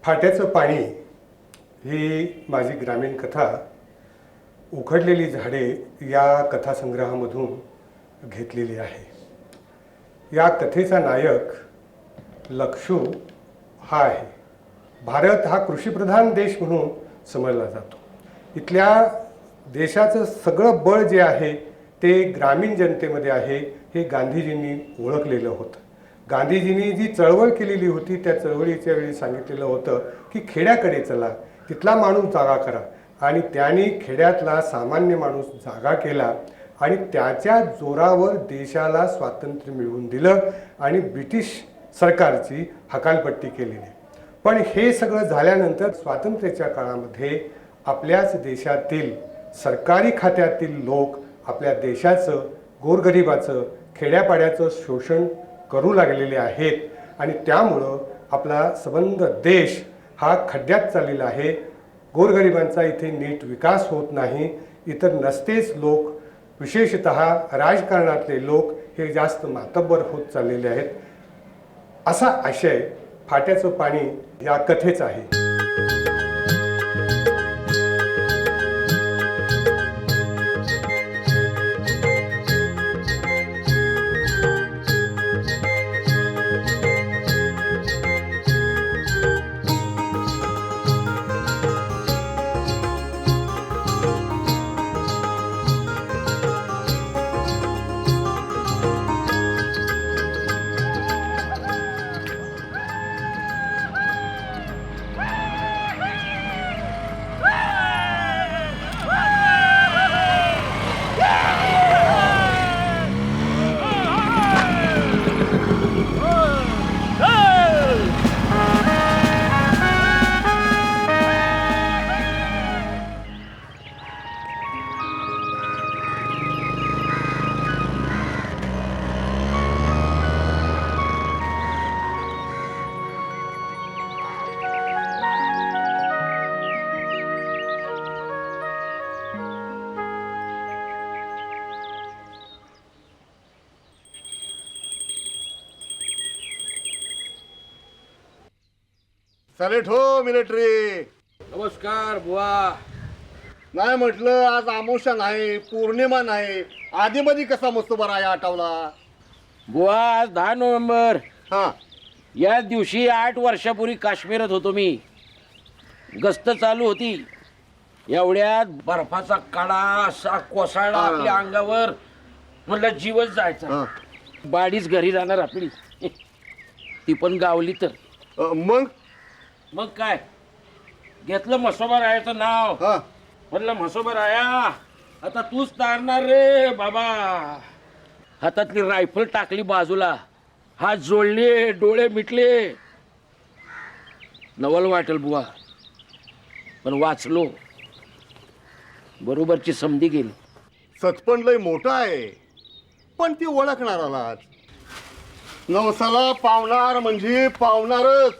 फाट्याचं पाणी ही माझी ग्रामीण कथा उखडलेली झाडे या कथासंग्रहामधून घेतलेली आहे. या कथेचा नायक लक्षू हा आहे. भारत हा कृषीप्रधान देश म्हणून समजला जातो. इथल्या देशाचं सगळं बळ जे आहे ते ग्रामीण जनतेमध्ये आहे हे गांधीजींनी ओळखलेलं होतं. गांधीजींनी जी चळवळ केलेली होती त्या चळवळीच्या वेळी सांगितलेलं होतं की खेड्याकडे चला, तिथला माणूस जागा करा. आणि त्यांनी खेड्यातला सामान्य माणूस जागा केला आणि त्याच्या जोरावर देशाला स्वातंत्र्य मिळवून दिलं आणि ब्रिटिश सरकारची हकालपट्टी केलेली. पण हे सगळं झाल्यानंतर स्वातंत्र्याच्या काळामध्ये आपल्याच देशातील सरकारी खात्यातील लोक आपल्या देशाचं, गोरगरिबाचं, खेड्यापाड्याचं शोषण करू लागलेले आहेत आणि त्यामुळं आपला संबंध देश हा खड्ड्यात चाललेला आहे. गोरगरिबांचा इथे नीट विकास होत नाही. इतर नसतेच लोक, विशेषतः राजकारणातले लोक हे जास्त मातब्बर होत चाललेले आहेत. असा आशय फाट्याचं पाणी या कथेचा आहे. सॅल्यूट हो मिलिटरी. नमस्कार बुवा. नाही म्हटलं आज अमावस्या नाही, पौर्णिमा नाही, आधीमध्ये कसा मस्त बरा या आठवला. बुवा आज 10 नोव्हेंबर. हा, या दिवशी 8 वर्षापूर्वी काश्मीरात होतो मी. गस्त चालू होती. एवढ्यात बर्फाचा कडा असा कोसळला आपल्या अंगावर. म्हणलं जीवच जायचा. बाडीच घरी जाणार आपली. ती पण गावली तर. मग काय घेतलं म्हसोबा रायाचं नाव. हा, म्हणलं म्हसोबा राया आता तूच तारणार रे बाबा. हातातली रायफल टाकली बाजूला, हात जोडले, डोळे मिटले. नवल वाटेल बुवा, पण वाचलो. बरोबरची समधी गेली. सचपण लय मोठं आहे, पण ती ओळखणारालाच. नवसाला पावणार म्हणजे पावणारच.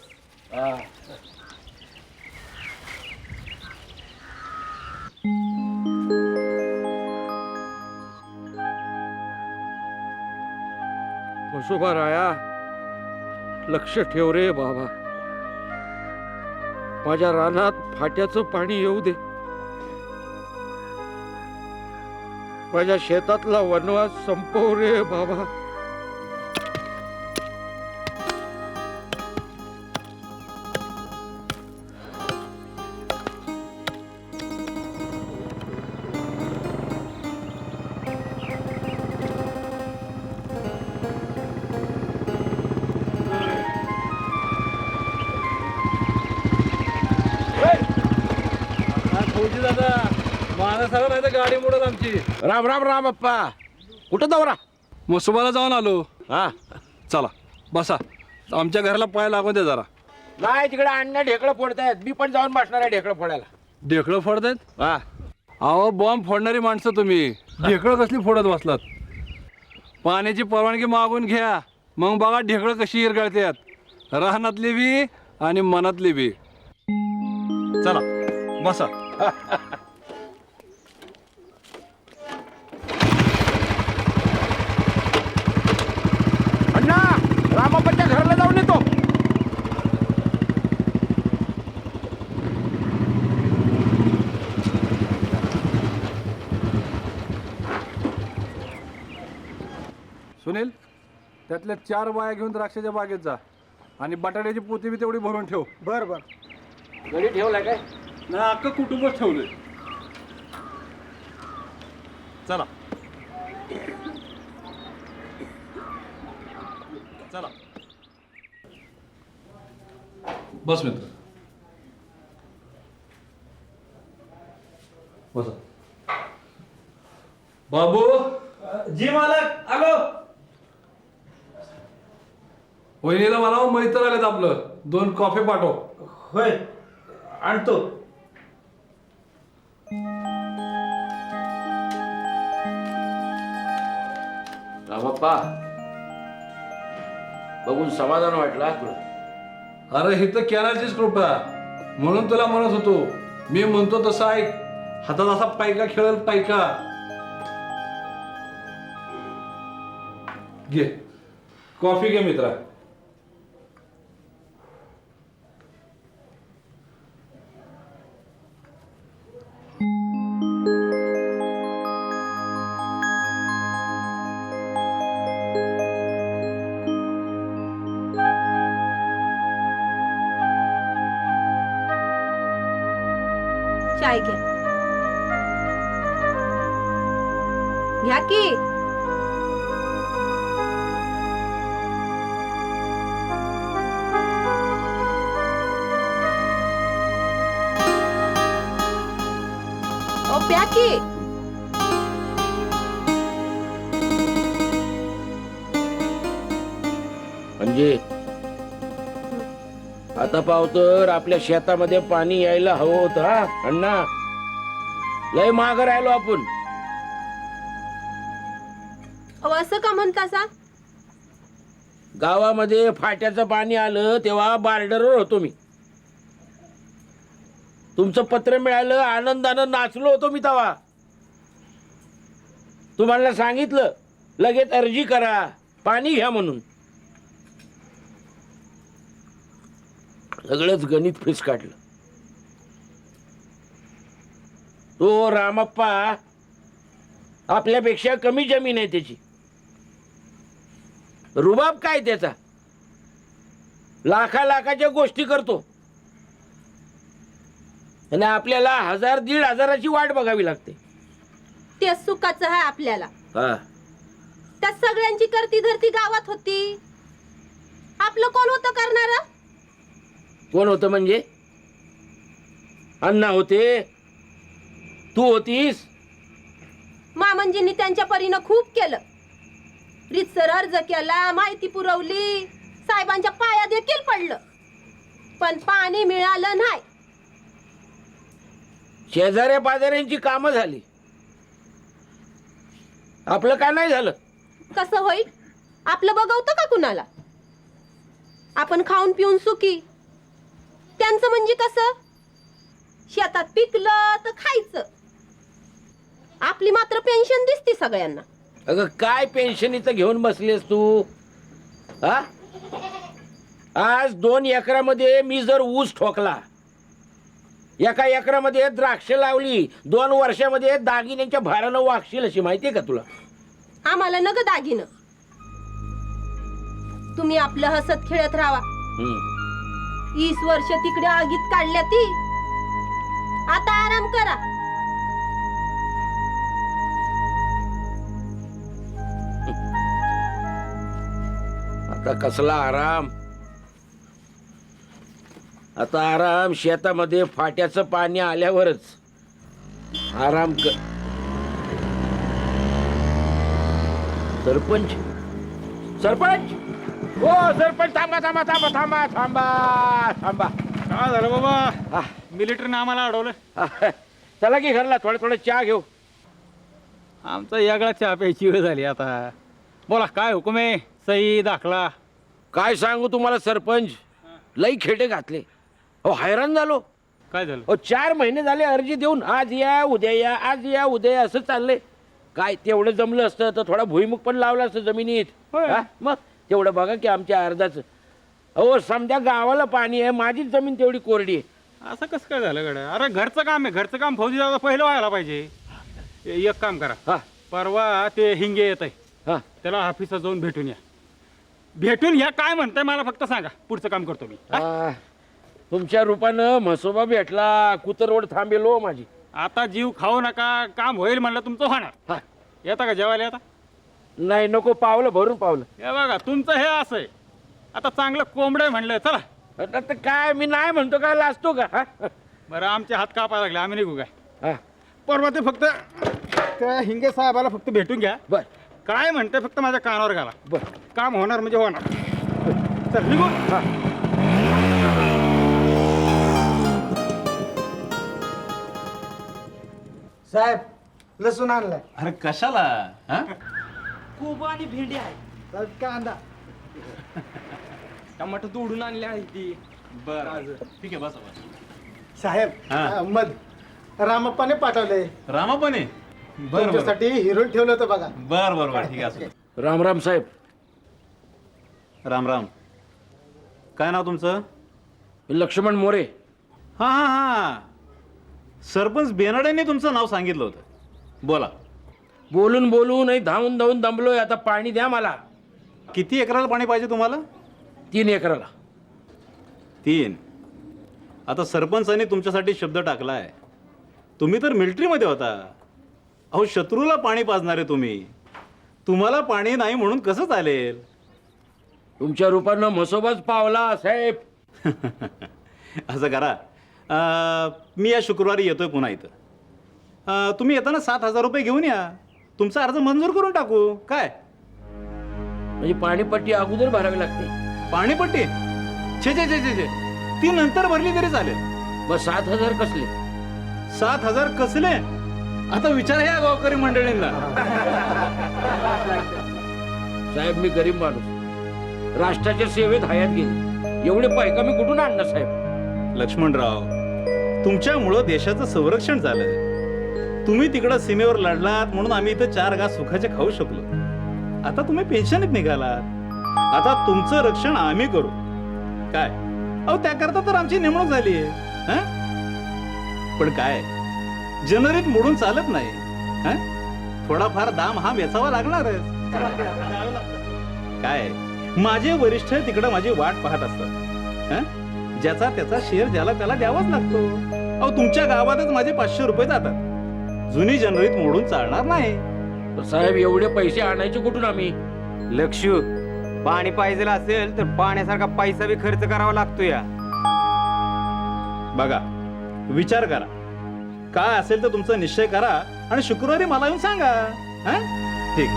म्हसोबा राया, लक्ष ठेव रे बाबा. माझ्या रानात फाट्याचं पाणी येऊ दे. माझ्या शेतातला वनवास संपव रे बाबा. दादा माणसाला नाही तर गाडी मोडत आमची. राम राम राम अप्पा. कुठं दौरा? म्हसोबाला जाऊन आलो. हा चला बसा. आमच्या घराला पाय लागू दे जरा. नाही तिकडे अण्णा ढेकळं फोडतायत, मी पण जाऊन बसणार आहे ढेकळं फोडायला. ढेकळं फोडतायत? हा अहो बॉम्ब फोडणारी माणसं तुम्ही, ढेकळं कसली फोडत बसलात? पाण्याची परवानगी मागून घ्या, मग बघा ढेकळं कशी इरगळतात, राहनातली बी आणि मनातली बी. चला बसा. अण्णा रामापच्या घराला जाऊन येतो. सुनील, त्यातल्या 4 बाया घेऊन द्राक्षाच्या बागेत जा आणि बटाट्याची पोती बी तेवढी भरून ठेव. बरं बरं. घरी ठेवलाय काय? नाही, अख्खं कुटुंबच ठेवलंय. चला चला बस मित्र, बसा. बाबू. जी मालक आलो. वहिनीला मला मैत्र आलेत, आपलं 2 कॉफी पाठव. होय आणतो. रामप्पा बघून समाधान वाटलं तुला? अरे ही तर कॅनलचीच कृपा, म्हणून तुला म्हणत होतो. मी म्हणतो तसं ऐक, हातात असा पायका खेळल पायका. घे कॉफी घे मित्रा. चाय घ्या. घ्या की. ओ प्या की. म्हणजे आता पावतर आपल्या शेतामध्ये पाणी यायला हवं होतं. हा अण्णा, लय माग राहिलो आपण. अहो असं का म्हणतासा? गावामध्ये फाट्याचं पाणी आलं तेव्हा बार्डरवर होतो मी. तुमचं पत्र मिळालं, आनंदानं नाचलो होतो मी तेव्हा. तुम्हाला सांगितलं लगेच अर्जी करा, पाणी घ्या म्हणून. सगळंच गणित फिस काढलं. तो रामप्पा आपल्यापेक्षा कमी जमीन आहे त्याची. रुबाब काय त्याचा, लाखाच्या गोष्टी करतो आणि आपल्याला 1000-1500ची वाट बघावी लागते. ते सुखाचं आहे आपल्याला. हा त्या सगळ्यांची करती धरती गावात होती, आपलं कोण होतं करणारा? कोण होतं म्हणजे? अण्णा होते, तू होतीस. मामंजींनी त्यांच्या परीनं खूप केलं. रितसर अर्ज केला, माहिती पुरवली, साहेबांच्या पाया देखील पडलं, पण पाणी मिळालं नाही. शेजाऱ्या पाजाऱ्यांची कामं झाली, आपलं का नाही झालं? कसं होईल? आपलं बघवतं का कुणाला? आपण खाऊन पिऊन सुखी, त्यांचं म्हणजे कसं? शेतात पिकलं तर खायचं. आपली मात्र पेन्शन दिसते सगळ्यांना. अगं काय पेन्शनीचं घेऊन बसलेस तू? हा, आज 2 एकरामध्ये मी जर ऊस ठोकला, 1 एकरामध्ये द्राक्ष लावली, 2 वर्षामध्ये दागिन्यांच्या भारानं वागशील अशी माहितीये का तुला? आम्हाला नग दागिनं. तुम्ही आपलं हसत खेळत राहा. 20 वर्ष तिकडे आगीत काढल्या ती, आता आराम करा. आता कसला आराम? आता आराम शेतामध्ये फाट्याचं पाणी आल्यावरच आराम कर. सरपंच, सरपंच हो सरपंच थांबा थांबा थांबा थांबा थांबा थांबा. काय झालं बाबा हा. मिलिटरीने आम्हाला अडवलं. चला की घरला थोडं थोडं चहा घेऊ. आमचा यागळा चहा प्यायची वेळ झाली आता. बोला काय हुकुम आहे? सही दाखला. काय सांगू तुम्हाला सरपंच, लई खेटे घातले. अहो हैराण झालो. काय झालं? 4 महिने झाले अर्जी देऊन आज या उद्या या आज या उद्या या असं चाललंय. काय तेवढं जमलं असतं तर थोडा भुईमुग पण लावला असतं जमिनीत. होय. हा? मग तेवढं बघा की आमच्या अर्धाच. अहो समजा गावाला पाणी आहे, माझीच जमीन तेवढी कोरडी आहे. असं कसं काय झालं गड्या? अरे घरचं काम आहे, घरचं काम फौजी दादा पहिलं व्हायला पाहिजे. एक काम करा, हा परवा ते हिंगे येत आहे, हा त्याला ऑफिसात जाऊन भेटून या. भेटून या काय म्हणताय मला फक्त सांगा, पुढचं काम करतो मी. आ, तुमच्या रूपानं म्हसोबा भेटला, कुतरवड थांबेल हो माझी. आता जीव खाऊ नका, काम होईल म्हणलं तुमचं होणार. हा. येता का जेवायला? येता? नाही नको, पावलं भरून पावलं. हे बघा तुमचं हे असं आहे. आता चांगलं कोंबडं म्हणलं, चला. आता तर काय मी नाही म्हणतो, काय लाजतो का? हा? बरं आमचे हात कापायला लागले, आम्ही निघू काय? हा. परवा ते फक्त त्या हिंगे साहेबाला फक्त भेटून घ्या. बर काय म्हणते फक्त माझ्या कानावर घाला. बर काम होणार म्हणजे होणार. चल निघू. हा. साहेब लसूण आणलाय. अरे कशाला हा? कोबा आणि भेंडी आहे. साहेब कांदा टमाटर तोडून आणले आहे ती. बर ठीक आहे बस. साहेब हा. मध रामप्पाने पाठवलंय. रामापणे बर बर तुमच्यासाठी हिरून ठेवलं होतं बघा. बर बर बर ठीक आहे असं. राम राम साहेब. राम राम. काय नाव तुमचं? लक्ष्मण मोरे. हा हा हा सरपंच बेनाडेने तुमचं नाव सांगितलं होतं. बोला. बोलून बोलून नाही धावून धावून दमलोय. आता पाणी द्या मला. किती एकराला पाणी पाहिजे तुम्हाला? 3 एकराला. 3. आता सरपंचाने तुमच्यासाठी शब्द टाकलाय. तुम्ही तर मिलिटरीमध्ये होता. अहो शत्रूला पाणी पाजणारे तुम्ही. तुम्हाला पाणी नाही म्हणून कसं चालेल? तुमच्या रूपानं म्हसोबाच पावला साहेब. असं करा, मी या शुक्रवारी येतोय पुन्हा इथं. तुम्ही येताना 7,000 रुपये घेऊन या. तुमचा अर्ज मंजूर करून टाकू. काय म्हणजे पाणीपट्टी अगोदर भरावी लागते. पाणीपट्टी? छे छे छे छे छे ती नंतर भरली तरी चालेल. मग 7,000 कसले? 7,000 कसले? आता विचार या गावकरी मंडळींना. साहेब मी गरीब माणूस, राष्ट्राच्या सेवेत हयात गेली. एवढे पैका मी कुठून आणणार साहेब? लक्ष्मणराव, तुमच्यामुळं देशाचं संरक्षण झालं. तुम्ही तिकडं सीमेवर लढलात म्हणून आम्ही इथं 4 घास सुखाचे खाऊ शकलो. आता तुम्ही पेन्शनीत निघालात. आता तुमचं रक्षण आम्ही करू. काय अहो त्याकरता तर आमची नेमणूक झाली आहे. पण काय जनरीत मोडून चालत नाही. थोडाफार दाम हा वेचावा लागणारच. काय माझे वरिष्ठ तिकडं माझी वाट पाहत असतात. ज्याचा त्याचा शेअर ज्याला त्याला द्यावाच लागतो. अहो तुमच्या गावातच माझे 500 रुपये जातात. जुनी जनरीत मोडून चालणार नाही. साहेब एवढे पैसे आणायचे कुठून आम्ही? लक्षू पाणी पाहिजे असेल तर पाण्यासारखा पैसा बी खर्च करावा लागतो. या बघा विचार करा. काय असेल तर तुमचा निश्चय करा आणि शुक्रवारी मला येऊन सांगा. ठीक.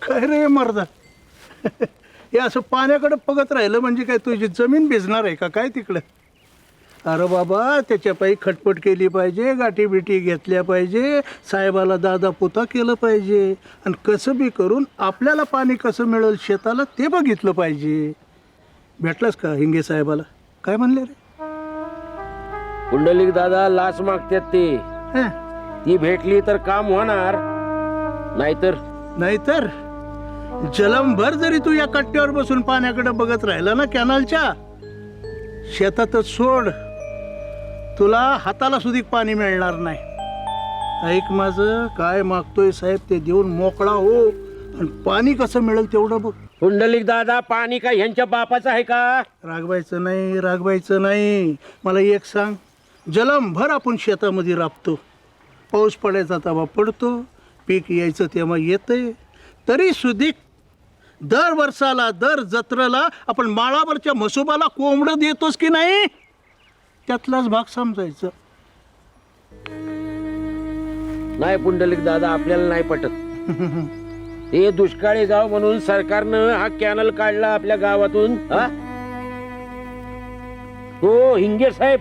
काय रे मर्दा, हे असं पाण्याकडे बघत राहिलं म्हणजे काय तुझी जमीन भिजणार आहे का काय तिकडं? अरे बाबा त्याच्यापायी खटपट केली पाहिजे, गाठी बिठी घेतल्या पाहिजे, साहेबाला दादा पोता केलं पाहिजे आणि कसं बी करून आपल्याला पाणी कसं मिळेल शेताला ते बघितलं पाहिजे. भेटलास का हिंगे साहेबाला? काय म्हणले रे? कुंडलिक दादा लाच मागतात ते. हं? ती भेटली तर काम होणार, नाहीतर जलमभर जरी तू या कट्ट्यावर बसून पाण्याकडे बघत राहिला ना कॅनलच्या, शेतातच सोड, तुला हाताला सुधीक पाणी मिळणार नाही. ऐक माझं, काय मागतोय साहेब ते देऊन मोकळा हो आणि पाणी कसं मिळेल तेवढं बघ. पुंडलिक दादा, पाणी काय ह्यांच्या बापाचं आहे का? रागवायचं नाही. मला एक सांग, जलमभर आपण शेतामध्ये राबतो, पाऊस पडायचा तेव्हा पडतो, पीक यायचं तेव्हा येतंय, तरी सुधीक दर वर्षाला दर जत्रेला आपण माळावरच्या म्हसोबाला कोंबडं देतोस की नाही, त्यातलाच भाग समजायचं. नाही पुंडलिक दादा, आपल्याला नाही पटत. हे दुष्काळी गाव म्हणून सरकारनं हा कॅनल काढला आपल्या गावातून. हा? हो हिंगे साहेब,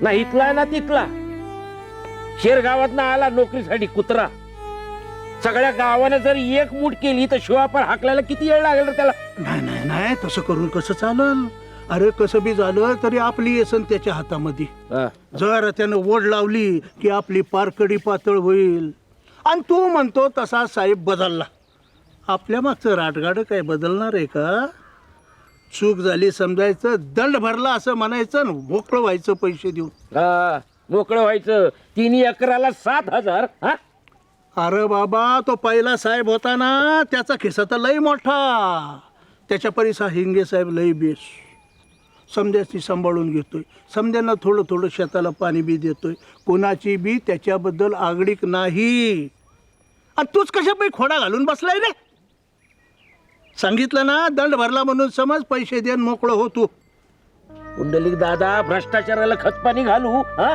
ना इथला ना तिथला, शेर गावात ना आला नोकरीसाठी कुत्रा. सगळ्या गावानं जर एक मूठ केली तर शिवापर हाकलायला किती वेळ लागेल रे त्याला? नाही, तसं करून कसं चालल? अरे कसं बी झालं तरी आपली येसन त्याच्या हातामध्ये. जर त्यानं ओढ लावली की आपली पारकडी पातळ होईल. आणि तू म्हणतो तसा साहेब बदलला. आपल्या मागचं राटगाड काय बदलणार आहे का? चूक झाली समजायचं, दंड भरला असं म्हणायचं, मोकळं व्हायचं पैसे देऊन. मोकळं व्हायचं. 3 एकराला 7,000. हा? अरे बाबा, तो पहिला साहेब होता ना, त्याचा खिस्सा तर लई मोठा. त्याच्या परिसा हिंगे साहेब लई बेस. समद्याची सांभाळून घेतोय, समद्यांना थोडं थोडं शेताला पाणी बी देतोय, कोणाची बी त्याच्याबद्दल आगडीक नाही. आणि तूच कशा पाई खोडा घालून बसलाय रे? सांगितलं ना, दंड भरला म्हणून समज, पैसे देऊन मोकळं होतो. पुंडलिक दादा, भ्रष्टाचाराला खतपाणी घालू? हा?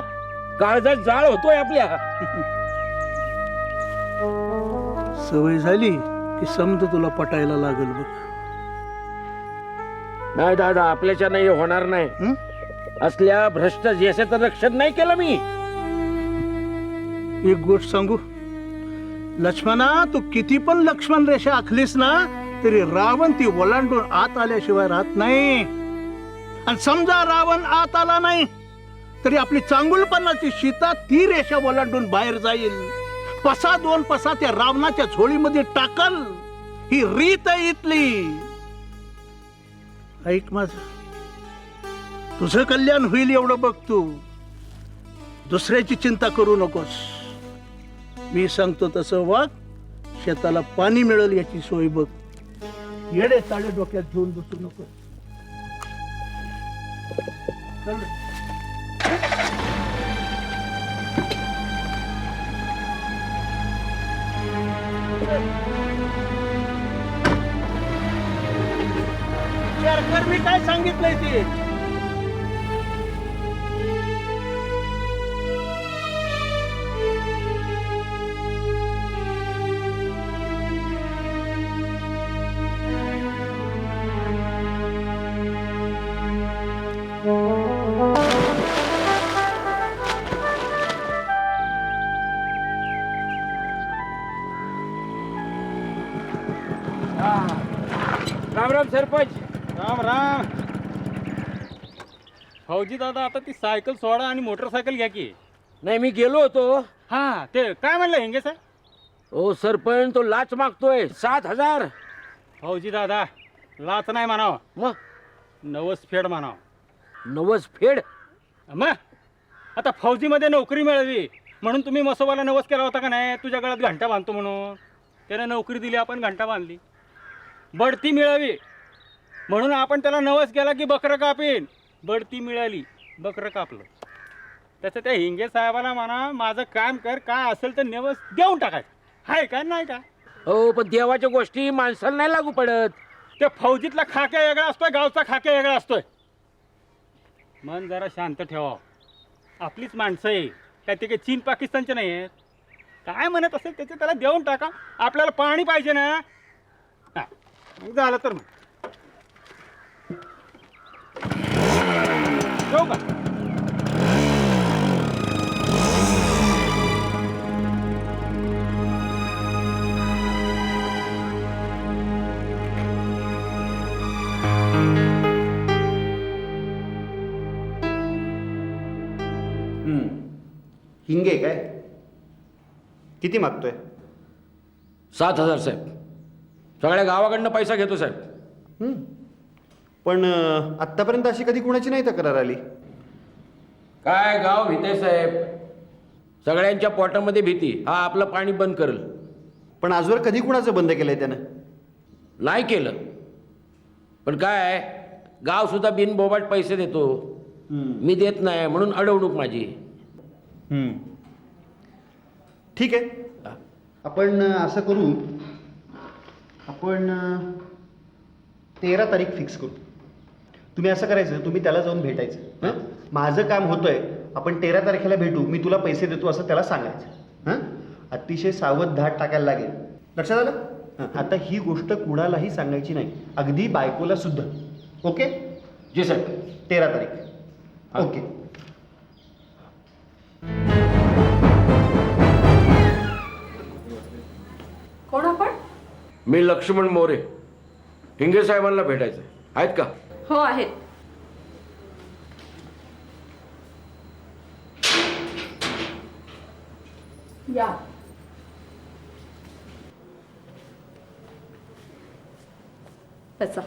काळजात जाळ होतोय आपल्या. सवय झाली की समज तुला पटायला लागल बघ. नाही दादा, आपल्याच्या नाही होणार नाही. असल्या भ्रष्ट याचं रक्षण नाही केलं मी. एक गोष्ट सांगू लक्ष्मणा, तू किती पण लक्ष्मण रेषा आखलीस ना, तरी रावण ती ओलांडून आत आल्याशिवाय राहत नाही. आणि समजा रावण आत आला नाही तरी आपली चांगुलपणाची सीता ती रेषा ओलांडून बाहेर जाईल. पसा 2 पसा त्या रावणाच्या झोळीमध्ये टाकल. ही रीत आहे इथली. ऐक माझ, तुझं कल्याण होईल एवढं बघ. तू दुसऱ्याची चिंता करू नकोस. मी सांगतो तसं वाग. शेताला पाणी मिळेल याची सोय बघ. येडे चाळे डोक्यात घेऊन बसू नको. सरकार मी काय सांगितलंय ते? राम राम सरपंच. राम राम. फौजी दादा, आता ती सायकल सोडा आणि मोटरसायकल घ्या की. नाही, मी गेलो होतो. हा, ते काय म्हणलं हिंगे साहेब? ओ सरपंच, तो लाच मागतोय 7,000. फौजी दादा, लाच नाही म्हणावं, मग नवस फेड म्हणावं. नवस फेड? मग आता फौजीमध्ये नोकरी मिळावी म्हणून तुम्ही मसोबाला नवस केला होता का नाही? तुझ्या गळ्यात घंटा बांधतो म्हणून त्याने नोकरी दिली, आपण घंटा बांधली. बढती मिळावी म्हणून आपण त्याला नवस केला की बकरं कापीन. बढती मिळाली, बकरं कापलं. त्याचं त्या हिंगे साहेबाला म्हणा, माझं काम कर, काय असेल तर नवस देऊन टाकायचं. हाय का नाही का? हो, पण देवाच्या गोष्टी माणसाला नाही लागू पडत. त्या फौजीतला खाक्या वेगळा असतोय, गावचा खाक्या वेगळा असतोय. मन जरा शांत ठेवा. आपलीच माणसं आहे, काय ते काही चीन पाकिस्तानचे नाही आहेत. काय म्हणत असेल त्याचे त्याला देऊन टाका. आपल्याला पाणी पाहिजे ना. हा, झालं तर मग जाऊ का? हिंगे काय किती मागतोय? 7,000 साहेब. सगळ्या गावाकडनं पैसा घेतो साहेब. पण आत्तापर्यंत अशी कधी कुणाची नाही तक्रार आली. काय गाव भीते साहेब, सगळ्यांच्या पोटामध्ये भीती. हा आपलं पाणी बंद करेल. पण आजवर कधी कुणाचं बंद केलंय त्यानं? नाही केलं. पण काय गाव सुद्धा बिनबोबाट पैसे देतो, मी देत नाही म्हणून अडवणूक माझी. ठीक आहे, आपण असं करू, आपण 13 तारीख फिक्स करू. तुम्ही असं करायचं, तुम्ही त्याला जाऊन भेटायचं. हां, माझं काम होतंय, आपण 13 तारखेला भेटू, मी तुला पैसे देतो असं त्याला सांगायचं. हां, अतिशय सावध धाड टाकायला लागेल. लक्षात आलं? हां, आता ही गोष्ट कुणालाही सांगायची नाही, अगदी बायकोला सुद्धा. ओके? जी सर. 13 तारीख. ओके. कोण आपण? मी लक्ष्मण मोरे, हिंगे साहेबांना भेटायचं आहेत का? हो आहेत. या. बसा.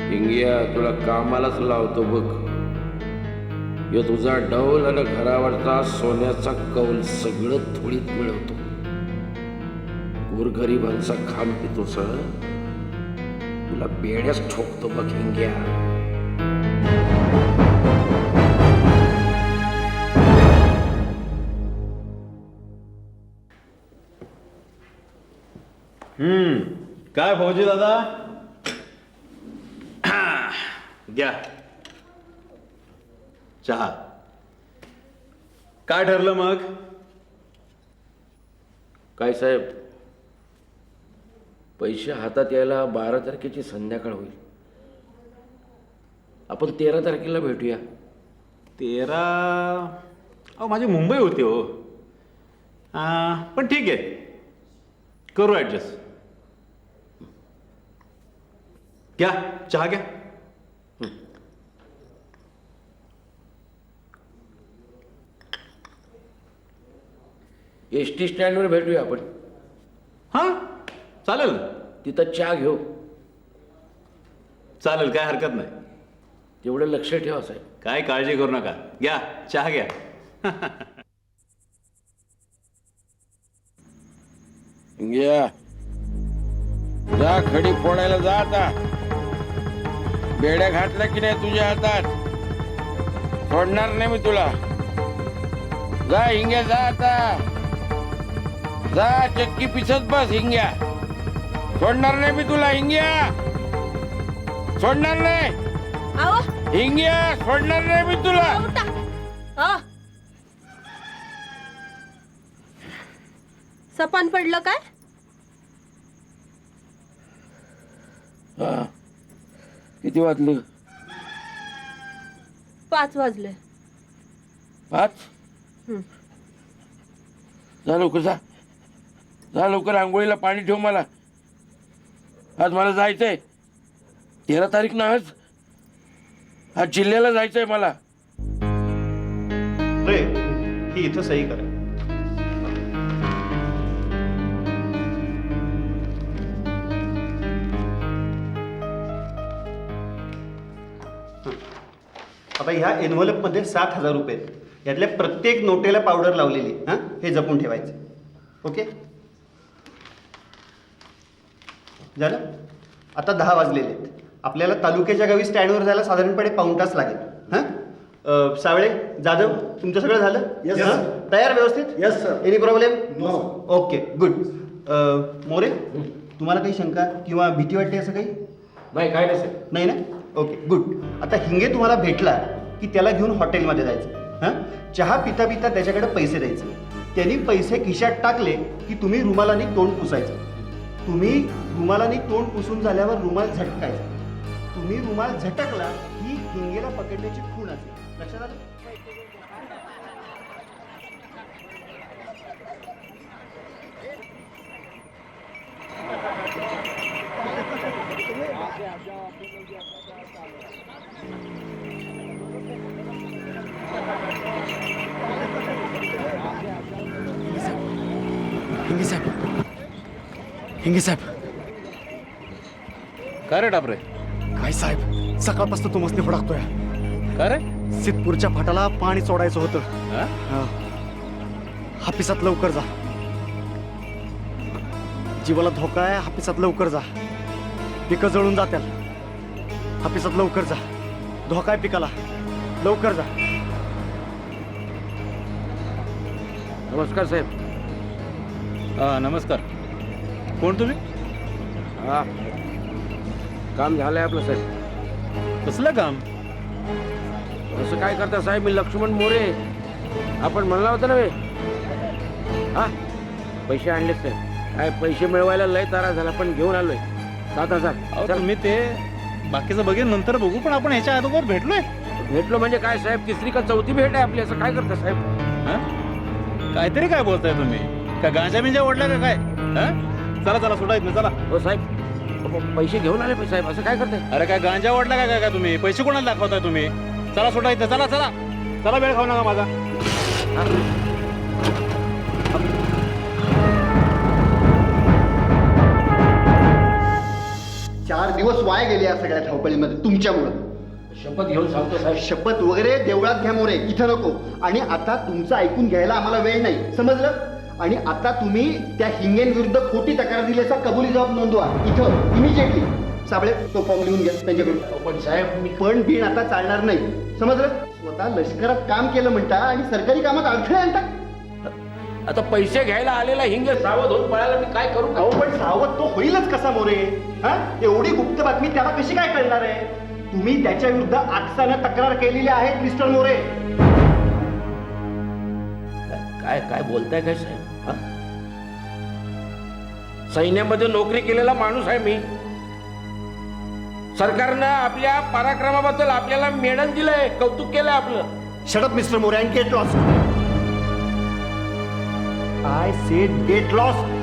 हिंगिया, तुला कामालाच लावतो बघ. यो तुझा डौल आणि घरावरचा सोन्याचा कौल सगळं थोडीत मिळवतो. गोरगरिबांचा खाम पितोस, तुला बेड्याच ठोकतो बघ हिंग्या. काय फौजी दादा, घ्या चहा. काय ठरलं मग? काय साहेब, पैसे हातात यायला 12 तारखेची संध्याकाळ होईल. आपण 13 तारखेला भेटूया. 13? अहो माझी मुंबई होती हो. पण ठीक आहे, करू ॲडजस्ट. घ्या चहा घ्या. एस टी स्टँडवर भेटूया आपण. हां चालेल ना. तिथं चहा घेऊ. चालेल, काय हरकत नाही. तेवढं लक्ष ठेवा साहेब. काय काळजी करू नका, घ्या चहा घ्या. घ्या, जा खडी फोडायला जा. आता बेड्या घातल्या की नाही तुझ्या हातात, सोडणार नाही मी तुला. जा हिंग्या, जा आता. जा चक्की पिसत बस हिंग्या. सोडणार नाही मी तुला हिंग्या, सोडणार नाही. आहो, हिंग्या, सोडणार नाही मी तुला. उठा. आ. सपान पडलं काय? हा, किती वाजले? 5 वाजले. 5? हं. जा लवकर, जा जा लवकर. आंघोळीला पाणी ठेव मला. आज मला जायचंय. 13 तारीख ना आज. आज जिल्ह्याला जायचंय मला. रे, ही इथं सही करा. आता ह्या एनव्हलपमध्ये 7,000 रुपये आहेत. यातल्या प्रत्येक नोटेला पावडर लावलेली. हां, हे जपून ठेवायचं. ओके, झालं? आता 10 वाजलेले आहेत. आपल्याला तालुक्याच्या गावी स्टँडवर जायला साधारणपणे पाऊण तास लागेल. हां, सावळे, जाधव, तुमचं सगळं झालं? Yes, हां? sir. तयार व्यवस्थित? Yes, sir. Any problem? No. Okay, good. More, तुम्हाला काही शंका किंवा भीती वाटते असं काही? नाही, काय नाही सर. नाही ना? Okay, good. आता हिंगे तुम्हाला भेटला की त्याला घेऊन हॉटेलमध्ये जायचं. हां, चहा पिता पिता त्याच्याकडे पैसे द्यायचे. त्यांनी पैसे खिशात टाकले की तुम्ही रुमालाने तोंड पुसायचं. तुम्ही रुमालाने तोंड पुसून झाल्यावर रुमाल झटकायचा. तुम्ही रुमाल झटकला ही हिंगेला पकडण्याची खूण असेल. लक्षात आलं? हिंगे साहेब, का रे डाबरे? काय साहेब, सकाळपासून तो मसने फडकतोय. का रे? सिद्धपूरच्या फाटाला पाणी सोडायचं होतं. हा? हापिसात लवकर जा. जीवाला धोका आहे, हापिसात लवकर जा. पिकं जळून जात्याल. हापिसात लवकर जा. धोका आहे पिकाला, लवकर जा. नमस्कार साहेब. नमस्कार. कोण तुम्ही? हा, काम झालंय आपलं साहेब. कसलं काम? असं काय करता साहेब? मी लक्ष्मण मोरे, आपण म्हणला होता ना वे. हा, पैसे आणलेत साहेब. काय पैसे मिळवायला लय तारा झाला, पण घेऊन आलोय 7,000. अहो, चल. तुम्ही ते बाकीचं बघेन नंतर बघू, पण आपण ह्याच्या अगोदर भेटलोय. भेटलो म्हणजे काय साहेब? तिसरी का चौथी भेट आहे आपली. असं काय करता साहेब? हा? काहीतरी काय बोलताय तुम्ही? का गांजा बिंजा ओढला का काय? हा? चला चला, सुटा इथनं चला. हो साहेब, पैसे घेऊन आले साहेब. असं काय करताय? अरे काय गांजा ओढला का काय तुम्ही? पैसे कोणाला दाखवताय तुम्ही? चला सुटा इथं, चला चला चला, वेळ खाऊ नका माझा. चार दिवस वाया गेले या सगळ्या धावपळीमध्ये तुमच्यामुळं. शपथ घेऊन सांगतो साहेब. शपथ वगैरे देवळात घ्या मोरे, इथं नको. आणि आता तुमचं ऐकून घ्यायला आम्हाला वेळ नाही, समजलं? आणि आता तुम्ही त्या हिंगेंविरुद्ध खोटी तक्रार दिल्याचा कबुली जबाब नोंदवा इथं इमिजिएटली. साबळे, तो फॉर्म लिहून घ्या त्यांच्याकडून. पण साहेब मी पण बिन आता चालणार नाही, समजलं? स्वतः लष्करात काम केलं म्हणता आणि सरकारी कामात अडथळे आणता. आता पैसे घ्यायला आलेला हिंग सावध होऊन पळायला मी काय करू? अहो पण सावध तो होईलच कसा मोरे? हा, एवढी गुप्त बातमी त्याला कशी काय कळणार आहे? तुम्ही त्याच्या विरुद्ध आजसानं तक्रार केलेली आहे मिस्टर मोरे. काय काय बोलताय काय साहेब? हा? सैन्यामध्ये नोकरी केलेला माणूस आहे मी. सरकारनं आपल्या पराक्रमाबद्दल आपल्याला मेडल दिलंय, कौतुक केलंय आपलं. Shut up mister More and get lost. I said get lost.